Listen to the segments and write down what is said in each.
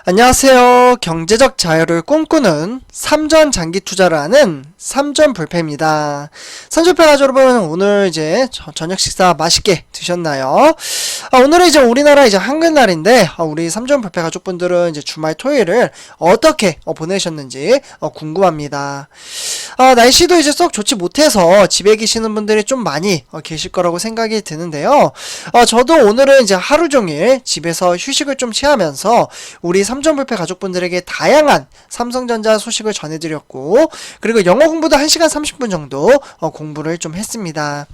안녕하세요. 경제적 자유를 꿈꾸는 삼전 장기 투자를 하는 삼전불패입니다. 삼전불패 가족 여러분, 오늘 이제 저녁 식사 맛있게 드셨나요? 오늘은 이제 우리나라 이제 한글날인데, 우리 삼전불패 가족분들은 이제 주말 토요일을 어떻게 보내셨는지 궁금합니다. 날씨도 이제 썩 좋지 못해서 집에 계시는 분들이 좀 많이 계실 거라고 생각이 드는데요. 저도 오늘은 이제 하루 종일 집에서 휴식을 좀 취하면서 우리 삼전불패 가족분들에게 다양한 삼성전자 소식을 전해드렸고, 그리고 영어 공부도 1시간 30분 정도 공부를 좀 했습니다.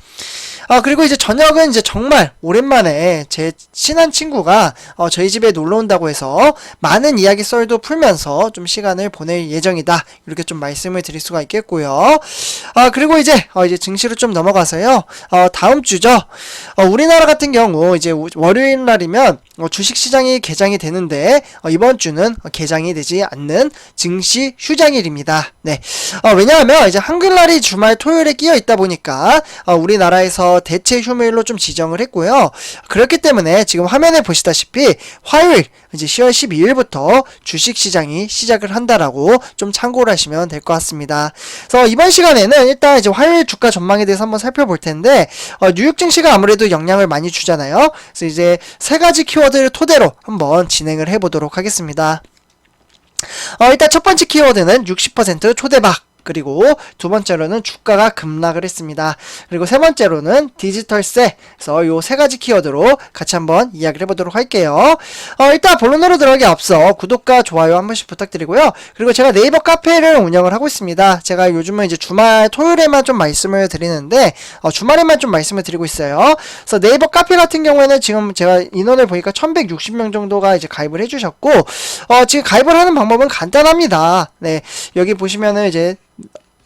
그리고 이제 저녁은 이제 정말 오랜만에 제 친한 친구가 저희 집에 놀러 온다고 해서 많은 이야기 썰도 풀면서 좀 시간을 보낼 예정이다, 이렇게 좀 말씀을 드릴 수가 있겠고요. 그리고 이제 증시로 좀 넘어가서요. 다음 주죠. 우리나라 같은 경우 이제 월요일 날이면 주식시장이 개장이 되는데, 이번 주는 개장이 되지 않는 증시 휴장일입니다. 네. 왜냐하면 이제 한글날이 주말 토요일에 끼어 있다 보니까 우리나라에서 대체 휴무일로 좀 지정을 했고요. 그렇기 때문에 지금 화면에 보시다시피 화요일 이제 10월 12일부터 주식시장이 시작을 한다라고 좀 참고를 하시면 될 것 같습니다. 그래서 이번 시간에는 일단 이제 화요일 주가 전망에 대해서 한번 살펴볼 텐데, 뉴욕 증시가 아무래도 영향을 많이 주잖아요. 그래서 이제 세 가지 키워드를 토대로 한번 진행을 해보도록 하겠습니다. 일단 첫 번째 키워드는 60% 초대박, 그리고 두 번째로는 주가가 급락을 했습니다. 그리고 세 번째로는 디지털세. 그래서 요 세 가지 키워드로 같이 한번 이야기를 해보도록 할게요. 일단 본론으로 들어가기 앞서 구독과 좋아요 한 번씩 부탁드리고요. 그리고 제가 네이버 카페를 운영을 하고 있습니다. 제가 요즘은 이제 주말 토요일에만 좀 말씀을 드리는데, 주말에만 좀 말씀을 드리고 있어요. 그래서 네이버 카페 같은 경우에는 지금 제가 인원을 보니까 1160명 정도가 이제 가입을 해주셨고, 지금 가입을 하는 방법은 간단합니다. 네, 여기 보시면은 이제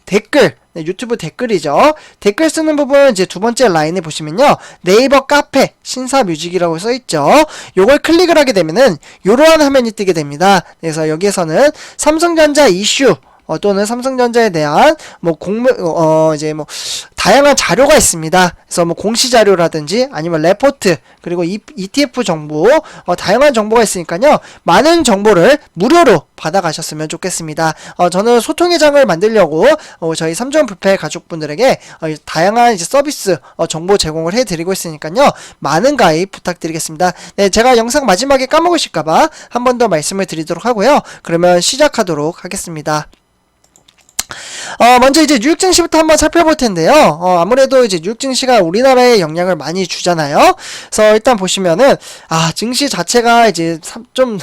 댓글, 유튜브 댓글이죠. 댓글 쓰는 부분 이제 두 번째 라인에 보시면요, 네이버 카페 신사뮤직이라고 써있죠. 요걸 클릭을 하게 되면은 요러한 화면이 뜨게 됩니다. 그래서 여기에서는 삼성전자 이슈 또는 삼성전자에 대한 이제 다양한 자료가 있습니다. 그래서 공시 자료라든지 아니면 레포트, 그리고 ETF 정보, 다양한 정보가 있으니까요, 많은 정보를 무료로 받아가셨으면 좋겠습니다. 저는 소통의 장을 만들려고 저희 삼전불패 가족분들에게 다양한 이제 서비스 정보 제공을 해드리고 있으니까요, 많은 가입 부탁드리겠습니다. 네, 제가 영상 마지막에 까먹으실까봐 한 번 더 말씀을 드리도록 하고요. 그러면 시작하도록 하겠습니다. 먼저 이제 뉴욕 증시부터 한번 살펴볼 텐데요. 아무래도 이제 뉴욕 증시가 우리나라에 영향을 많이 주잖아요. 그래서 일단 보시면은, 증시 자체가 이제 좀,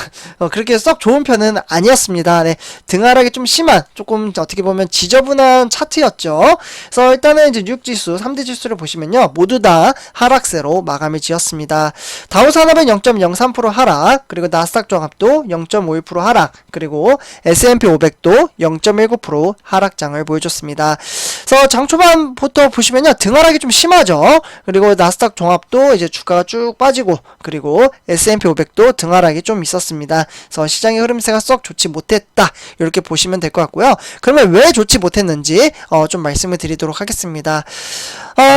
그렇게 썩 좋은 편은 아니었습니다. 네. 등하락이 좀 심한, 조금 어떻게 보면 지저분한 차트였죠. 그래서 일단은 이제 뉴욕 지수, 3대 지수를 보시면요, 모두 다 하락세로 마감을 지었습니다. 다우산업은 0.03% 하락, 그리고 나스닥 종합도 0.51% 하락, 그리고 S&P 500도 0.19% 하락장을 보여줬습니다. 그래서 장 초반부터 보시면요, 등하락이 좀 심하죠. 그리고 나스닥 종합도 이제 주가가 쭉 빠지고, 그리고 S&P 500도 등하락이 좀 있었습니다. 그래서 시장의 흐름세가 썩 좋지 못했다, 이렇게 보시면 될 것 같고요. 그러면 왜 좋지 못했는지 좀 말씀을 드리도록 하겠습니다.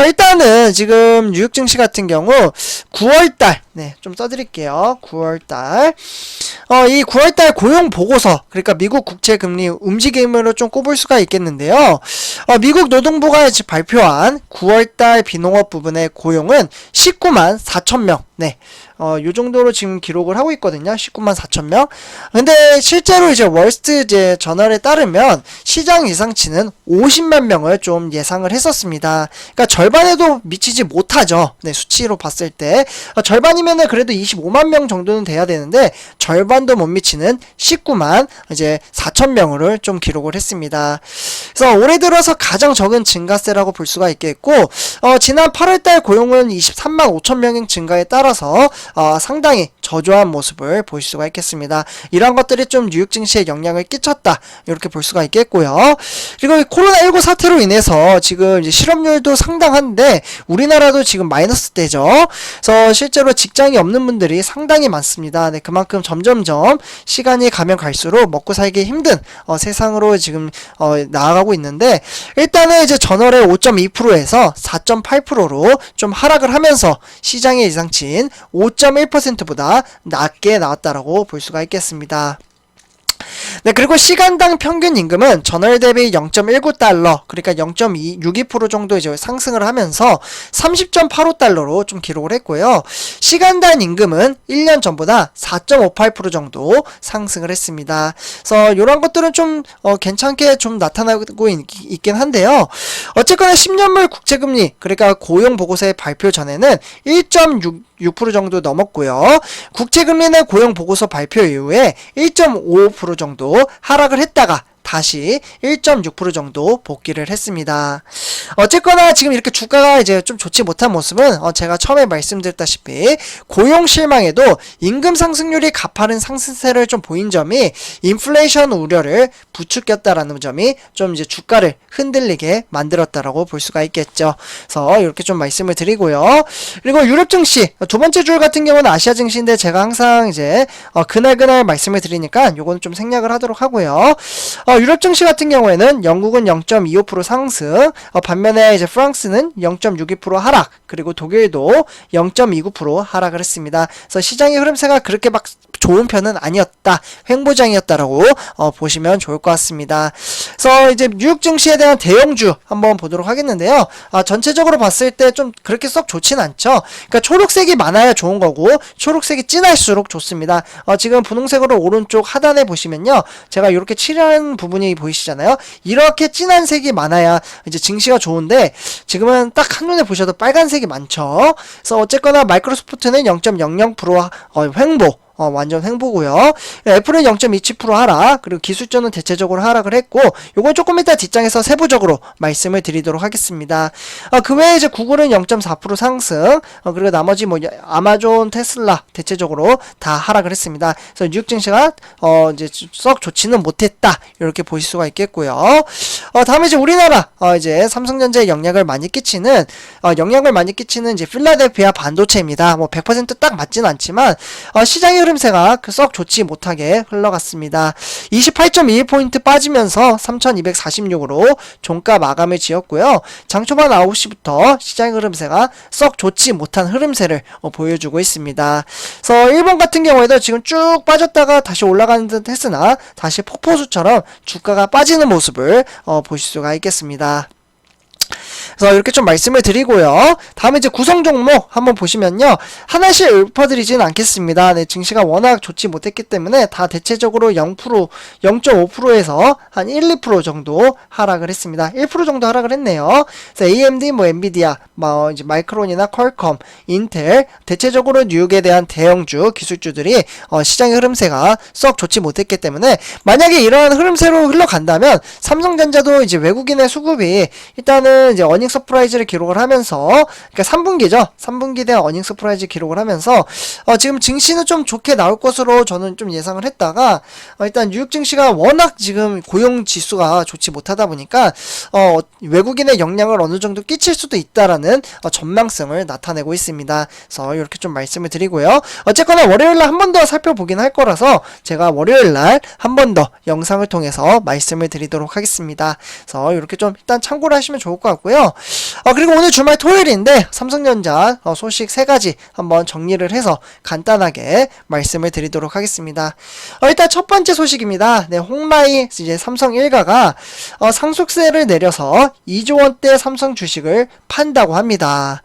일단은 지금 뉴욕 증시 같은 경우 9월달, 네, 좀 써드릴게요. 9월달, 이 9월달 고용 보고서, 그러니까 미국 국채 금리 움직임으로 좀 꼽을 수가 있겠는데요. 미국 노동부가 발표한 9월달 비농업 부분의 고용은 19만 4천명, 네, 요 정도로 지금 기록을 하고 있거든요. 19만 4천명. 근데 실제로 이제 월스트 이제 저널에 따르면 시장 예상치는 50만 명을 좀 예상을 했었습니다. 그러니까 절반에도 미치지 못하죠. 네, 수치로 봤을 때. 절반이면은 그래도 25만 명 정도는 돼야 되는데, 절반도 못 미치는 19만 이제 4천 명을 좀 기록을 했습니다. 그래서 올해 들어서 가장 적은 증가세라고 볼 수가 있겠고, 지난 8월달 고용은 23만 5천 명의 증가에 따라서 상당히 저조한 모습을 볼 수가 있겠습니다. 이런 것들이 좀 뉴욕 증시에 영향을 끼쳤다, 이렇게 볼 수가 있겠고요. 그리고 코로나19 사태로 인해서 지금 이제 실업률도 상당한데 우리나라도 지금 마이너스 대죠. 그래서 실제로 직장 직장이 없는 분들이 상당히 많습니다. 네, 그만큼 점점점 시간이 가면 갈수록 먹고 살기 힘든 세상으로 지금 나아가고 있는데, 일단은 이제 전월에 5.2%에서 4.8%로 좀 하락을 하면서 시장의 예상치인 5.1%보다 낮게 나왔다라고 볼 수가 있겠습니다. 네, 그리고 시간당 평균 임금은 전월 대비 0.19달러, 그러니까 0.62% 정도 이제 상승을 하면서 30.85달러로 좀 기록을 했고요. 시간당 임금은 1년 전보다 4.58% 정도 상승을 했습니다. 그래서 이런 것들은 좀 괜찮게 좀 나타나고 있긴 한데요. 어쨌거나 10년물 국채금리, 그러니까 고용보고서의 발표 전에는 1.6% 정도 넘었고요. 국채금리는 고용보고서 발표 이후에 1.55% 정도 하락을 했다가 다시 1.6% 정도 복귀를 했습니다. 어쨌거나 지금 이렇게 주가가 이제 좀 좋지 못한 모습은 제가 처음에 말씀드렸다시피 고용 실망에도 임금 상승률이 가파른 상승세를 좀 보인 점이 인플레이션 우려를 부추겼다라는 점이 좀 이제 주가를 흔들리게 만들었다라고 볼 수가 있겠죠. 그래서 이렇게 좀 말씀을 드리고요. 그리고 유럽 증시 두 번째 줄 같은 경우는 아시아 증시인데 제가 항상 이제 그날 말씀을 드리니까 요거는 좀 생략을 하도록 하고요. 유럽 증시 같은 경우에는 영국은 0.25% 상승, 반면에 이제 프랑스는 0.62% 하락, 그리고 독일도 0.29% 하락을 했습니다. 그래서 시장의 흐름세가 그렇게 막 좋은 편은 아니었다, 횡보장이었다라고 보시면 좋을 것 같습니다. 그래서 이제 뉴욕 증시에 대한 대형주 한번 보도록 하겠는데요. 전체적으로 봤을 때 좀 그렇게 썩 좋진 않죠. 그러니까 초록색이 많아야 좋은 거고 초록색이 진할수록 좋습니다. 지금 분홍색으로 오른쪽 하단에 보시면요, 제가 이렇게 칠한 부분이 보이시잖아요. 이렇게 진한 색이 많아야 이제 증시가 좋은데 지금은 딱 한눈에 보셔도 빨간색이 많죠. 그래서 어쨌거나 마이크로소프트는 0.00% 횡보, 완전 횡보고요. 애플은 0.27% 하락, 그리고 기술주는 대체적으로 하락을 했고, 요건 조금 이따 뒷장에서 세부적으로 말씀을 드리도록 하겠습니다. 그 외에 이제 구글은 0.4% 상승, 그리고 나머지 뭐 아마존, 테슬라 대체적으로 다 하락을 했습니다. 그래서 뉴욕 증시가 이제 썩 좋지는 못했다, 이렇게 보실 수가 있겠고요. 다음에 이제 우리나라 이제 삼성전자에 영향을 많이 끼치는 이제 필라델피아 반도체입니다. 뭐 100% 딱 맞지는 않지만 시장의 흐름세가 썩 좋지 못하게 흘러갔습니다. 28.21포인트 빠지면서 3246으로 종가 마감을 지었고요. 장초반 9시부터 시장 흐름세가 썩 좋지 못한 흐름세를 보여주고 있습니다. 그래서 일본 같은 경우에도 지금 쭉 빠졌다가 다시 올라가는 듯 했으나 다시 폭포수처럼 주가가 빠지는 모습을 보실 수가 있겠습니다. 그래서 이렇게 좀 말씀을 드리고요. 다음에 이제 구성 종목 한번 보시면요, 하나씩 읊어드리진 않겠습니다. 네, 증시가 워낙 좋지 못했기 때문에 다 대체적으로 0%, 0.5%에서 한 1, 2% 정도 하락을 했습니다. 1% 정도 하락을 했네요. 그래서 AMD, 뭐 엔비디아, 뭐 이제 마이크론이나 퀄컴, 인텔, 대체적으로 뉴욕에 대한 대형주 기술주들이 시장의 흐름세가 썩 좋지 못했기 때문에 만약에 이러한 흐름세로 흘러간다면 삼성전자도 이제 외국인의 수급이 일단은 이제 어닝 서프라이즈를 기록을 하면서, 그러니까 3분기죠. 3분기 대 어닝 서프라이즈 기록을 하면서 지금 증시는 좀 좋게 나올 것으로 저는 좀 예상을 했다가 일단 뉴욕 증시가 워낙 지금 고용 지수가 좋지 못하다 보니까 외국인의 영향을 어느 정도 끼칠 수도 있다라는 전망성을 나타내고 있습니다. 그래서 이렇게 좀 말씀을 드리고요. 어쨌거나 월요일날 한 번 더 살펴보긴 할 거라서 제가 월요일날 한 번 더 영상을 통해서 말씀을 드리도록 하겠습니다. 그래서 이렇게 좀 일단 참고를 하시면 좋을 것 같고요. 그리고 오늘 주말 토요일인데 삼성전자 소식 3가지 한번 정리를 해서 간단하게 말씀을 드리도록 하겠습니다. 일단 첫 번째 소식입니다. 네, 홍라이 이제 삼성 일가가 상속세를 내려서 2조 원대 삼성 주식을 판다고 합니다.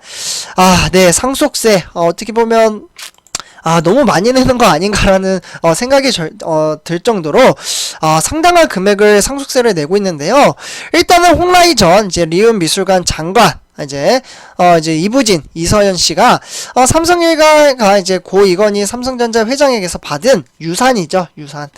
네, 상속세 어떻게 보면 너무 많이 내는 거 아닌가라는 생각이 들 정도로 상당한 금액을 상속세를 내고 있는데요. 일단은 홍라이 전 이제 리움 미술관 장관 이제 이부진 이서연 씨가 삼성 일가가 이제 고 이건희 삼성전자 회장에게서 받은 유산이죠, 유산.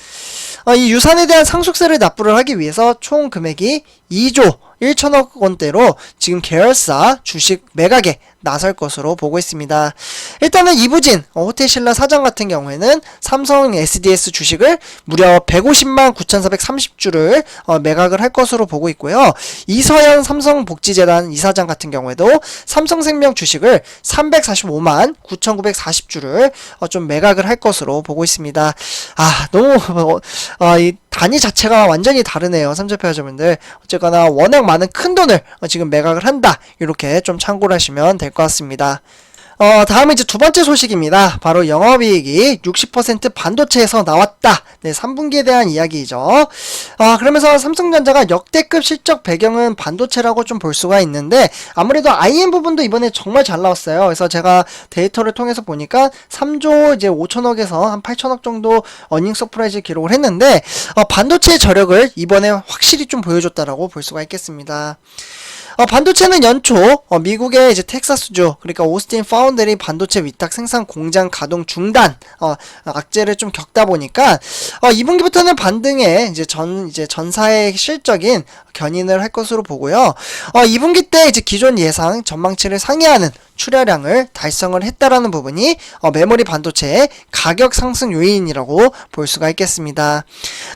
이 유산에 대한 상속세를 납부를 하기 위해서 총 금액이 2조 1천억 원대로 지금 계열사 주식 매각에 나설 것으로 보고 있습니다. 일단은 이부진 호텔신라 사장 같은 경우에는 삼성 SDS 주식을 무려 150만 9,430주를 매각을 할 것으로 보고 있고요. 이서연 삼성복지재단 이사장 같은 경우에도 삼성생명 주식을 345만 9,940주를 좀 매각을 할 것으로 보고 있습니다. 너무 이 단위 자체가 완전히 다르네요. 삼성페어점분들. 어쨌거나 워낙 많은 큰 돈을 지금 매각을 한다. 이렇게 좀 참고를 하시면 될 것 같습니다. 다음은 이제 두 번째 소식입니다. 바로 영업이익이 60% 반도체에서 나왔다. 네, 3분기에 대한 이야기이죠. 그러면서 삼성전자가 역대급 실적 배경은 반도체라고 좀 볼 수가 있는데, 아무래도 IM 부분도 이번에 정말 잘 나왔어요. 그래서 제가 데이터를 통해서 보니까 3조 이제 5천억에서 한 8천억 정도 어닝 서프라이즈 기록을 했는데, 반도체의 저력을 이번에 확실히 좀 보여줬다라고 볼 수가 있겠습니다. 반도체는 연초 미국의 이제 텍사스주, 그러니까 오스틴 파운드리 반도체 위탁 생산 공장 가동 중단 악재를 좀 겪다 보니까 2분기부터는 반등에 이제 전사의 실적인 견인을 할 것으로 보고요. 2분기 때 이제 기존 예상 전망치를 상회하는 출하량을 달성을 했다라는 부분이 메모리 반도체의 가격 상승 요인이라고 볼 수가 있겠습니다.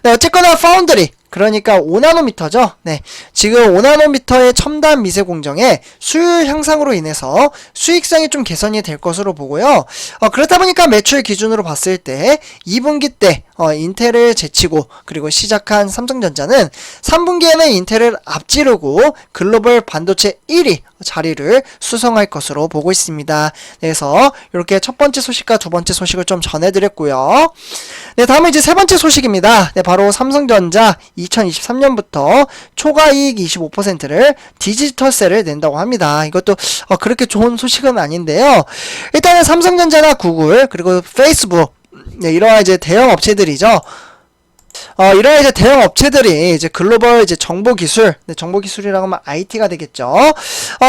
네, 어쨌거나 파운드리, 그러니까 5나노미터죠. 네, 지금 5나노미터의 첨단 미세 공정의 수율 향상으로 인해서 수익성이 좀 개선이 될 것으로 보고요. 그렇다 보니까 매출 기준으로 봤을 때 2분기 때 인텔을 제치고 그리고 시작한 삼성전자는 3분기에는 인텔을 앞지르고 글로벌 반도체 1위 자리를 수성할 것으로 보고 있습니다. 그래서 이렇게 첫 번째 소식과 두 번째 소식을 좀 전해드렸고요. 네, 다음은 이제 세 번째 소식입니다. 네, 바로 삼성전자 2023년부터 초과이익 25%를 디지털세를 낸다고 합니다. 이것도 그렇게 좋은 소식은 아닌데요. 일단은 삼성전자나 구글 그리고 페이스북, 네, 이러한 이제 대형 업체들이죠. 이런 이제 대형 업체들이 이제 글로벌 이제 정보기술, 네, 정보기술이라고 하면 IT가 되겠죠.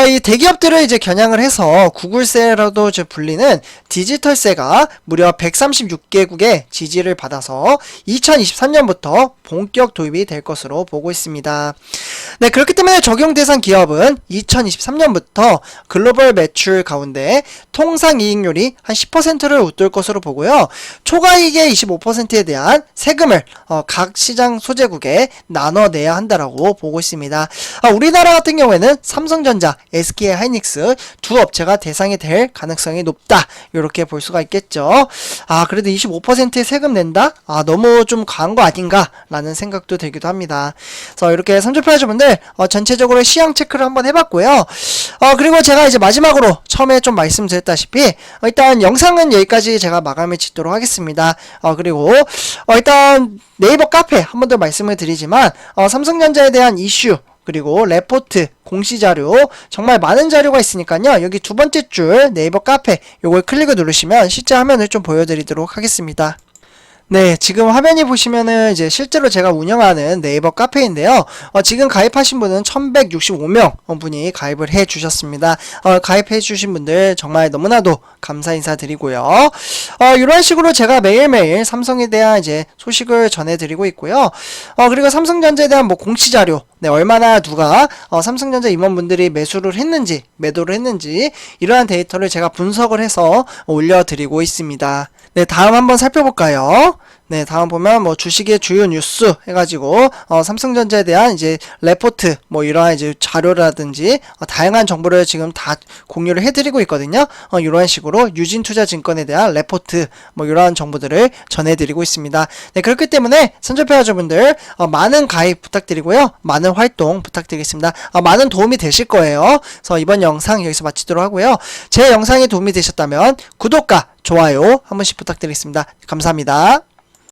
이 대기업들을 이제 겨냥을 해서 구글세라도 이제 불리는 디지털세가 무려 136개국의 지지를 받아서 2023년부터 본격 도입이 될 것으로 보고 있습니다. 네, 그렇기 때문에 적용 대상 기업은 2023년부터 글로벌 매출 가운데 통상이익률이 한 10%를 웃돌 것으로 보고요. 초과이익의 25%에 대한 세금을 각 시장 소재국에 나눠내야 한다라고 보고 있습니다. 우리나라 같은 경우에는 삼성전자, SK 하이닉스 두 업체가 대상이 될 가능성이 높다. 이렇게 볼 수가 있겠죠. 그래도 25%의 세금 낸다? 너무 좀 과한 거 아닌가? 라는 생각도 들기도 합니다. 그래서 이렇게 삼성페어점분들 전체적으로 시향 체크를 한번 해봤고요. 그리고 제가 이제 마지막으로 처음에 좀 말씀드렸다시피 일단 영상은 여기까지 제가 마감을 짓도록 하겠습니다. 그리고 일단 네이버 카페 한 번 더 말씀을 드리지만 삼성전자에 대한 이슈 그리고 레포트, 공시자료 정말 많은 자료가 있으니까요. 여기 두 번째 줄 네이버 카페 요걸 클릭을 누르시면 실제 화면을 좀 보여드리도록 하겠습니다. 네, 지금 화면이 보시면은 이제 실제로 제가 운영하는 네이버 카페인데요. 지금 가입하신 분은 1165명 분이 가입을 해 주셨습니다. 가입해 주신 분들 정말 너무나도 감사 인사드리고요. 이런 식으로 제가 매일매일 삼성에 대한 이제 소식을 전해드리고 있고요. 그리고 삼성전자에 대한 뭐 공시자료, 네, 얼마나 누가 삼성전자 임원분들이 매수를 했는지, 매도를 했는지 이러한 데이터를 제가 분석을 해서 올려드리고 있습니다. 네, 다음 한번 살펴볼까요? 네, 다음 보면 뭐 주식의 주요 뉴스 해가지고 삼성전자에 대한 이제 레포트 뭐 이러한 이제 자료라든지 다양한 정보를 지금 다 공유를 해드리고 있거든요. 이러한 식으로 유진투자증권에 대한 레포트 뭐 이러한 정보들을 전해드리고 있습니다. 네, 그렇기 때문에 삼성페어점분들 많은 가입 부탁드리고요, 많은 활동 부탁드리겠습니다. 많은 도움이 되실 거예요. 그래서 이번 영상 여기서 마치도록 하고요. 제 영상이 도움이 되셨다면 구독과 좋아요 한 번씩 부탁드리겠습니다. 감사합니다.